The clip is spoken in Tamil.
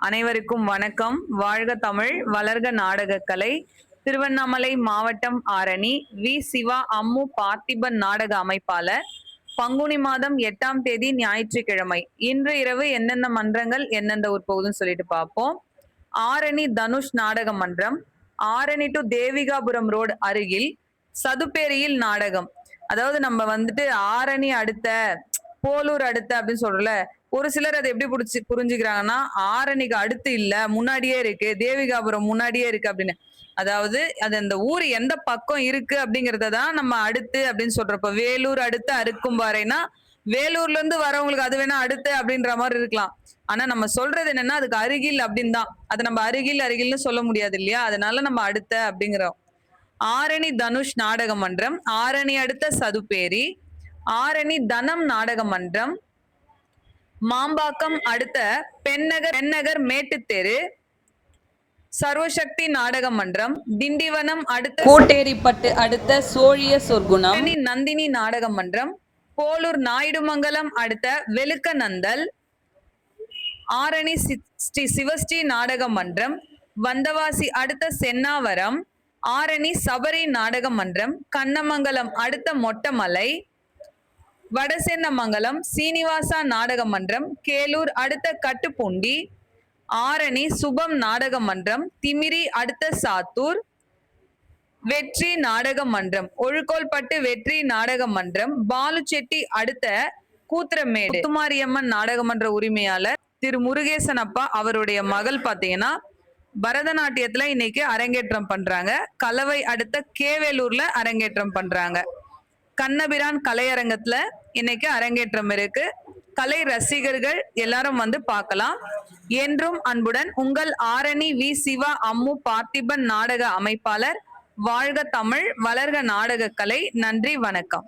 அனைவருக்கும் வணக்கம். வாழ்க தமிழ், வளர்க நாடகக்கலை. திருவண்ணாமலை மாவட்டம் ஆரணி வி. சிவா அம்மு பார்த்திபன் நாடக அமைப்பாளர். பங்குனி மாதம் 8ஆம் தேதி ஞாயிற்றுக்கிழமை. இன்று இரவு எந்தெந்த மன்றங்கள் எந்தெந்த ஊர் போகுதுன்னு சொல்லிட்டு பார்ப்போம். ஆரணி தனுஷ் நாடக மன்றம், ஆரணி டு தேவிகாபுரம் ரோடு அருகில் சதுப்பேரியில் நாடகம். அதாவது நம்ம வந்துட்டு ஆரணி அடுத்த, போலூர் அடுத்த அப்படின்னு சொல்றல, ஒரு சிலர் அதை எப்படி புரிஞ்சுக்கிறாங்கன்னா, ஆரணிக்கு அடுத்து இல்ல, முன்னாடியே இருக்கு, தேவிகாபுரம் முன்னாடியே இருக்கு அப்படின்னு. அதாவது அது அந்த ஊர் எந்த பக்கம் இருக்கு அப்படிங்கறத தான் நம்ம அடுத்து அப்படின்னு சொல்றப்ப, வேலூர் அடுத்து அருக்கும்பாறைனா வேலூர்ல இருந்து வரவங்களுக்கு அது வேணா அடுத்து அப்படின்ற மாதிரி இருக்கலாம். ஆனா நம்ம சொல்றது என்னன்னா அதுக்கு அருகில் அப்படின்னு தான். அதை நம்ம அருகில்னு சொல்ல முடியாது இல்லையா? அதனால நம்ம அடுத்த அப்படிங்கிறோம். ஆரணி தனுஷ் நாடக மன்றம், ஆரணி அடுத்த சதுப்பேரி, ஆரணி தனம் நாடக மன்றம், மாம்பாக்கம் அடுத்த பெண்ணகர் மேட்டுத்தெரு, சர்வசக்தி நாடக மன்றம், திண்டிவனம் அடுத்த கோட்டேரிப்பட்டு அடுத்த சோழிய சொர்க்குணம், நந்தினி நாடக மன்றம், போலூர் நாயுடுமங்கலம் அடுத்த வெளுக்கநந்தல், ஆரணி ஸ்ரீ சிவஸ்ரீ நாடக மன்றம், வந்தவாசி அடுத்த சென்னாவரம், ஆரணி சபரி நாடக மன்றம், கண்ணமங்கலம் அடுத்த மொட்டமலை, வடசென்னமங்கலம் சீனிவாசா நாடக மன்றம், கேலூர் அடுத்த கட்டுப்பூண்டி, ஆரணி சுபம் நாடக மன்றம், திமிரி அடுத்த சாத்தூர், வெற்றி நாடக மன்றம், ஒழுக்கோல்பட்டு வெற்றி நாடக மன்றம், பாலுச்செட்டி அடுத்த கூத்திரமேடு. முத்துமாரியம்மன் நாடக மன்ற உரிமையாளர் திரு முருகேசன் அப்பா அவருடைய மகள் பாத்தீங்கன்னா பரதநாட்டியத்துல இன்னைக்கு அரங்கேற்றம் பண்றாங்க. கலவை அடுத்த கேவேலூர்ல அரங்கேற்றம் பண்றாங்க. கண்ணபிரான் கலையரங்கத்துல இன்னைக்கு அரங்கேற்றம் இருக்கு. கலை ரசிகர்கள் எல்லாரும் வந்து பார்க்கலாம். என்றும் அன்புடன் உங்கள் ஆரணி வி. சிவா அம்மு பார்த்திபன் நாடக அமைப்பாளர். வாழ்க தமிழ், வளர்க நாடக கலை. நன்றி, வணக்கம்.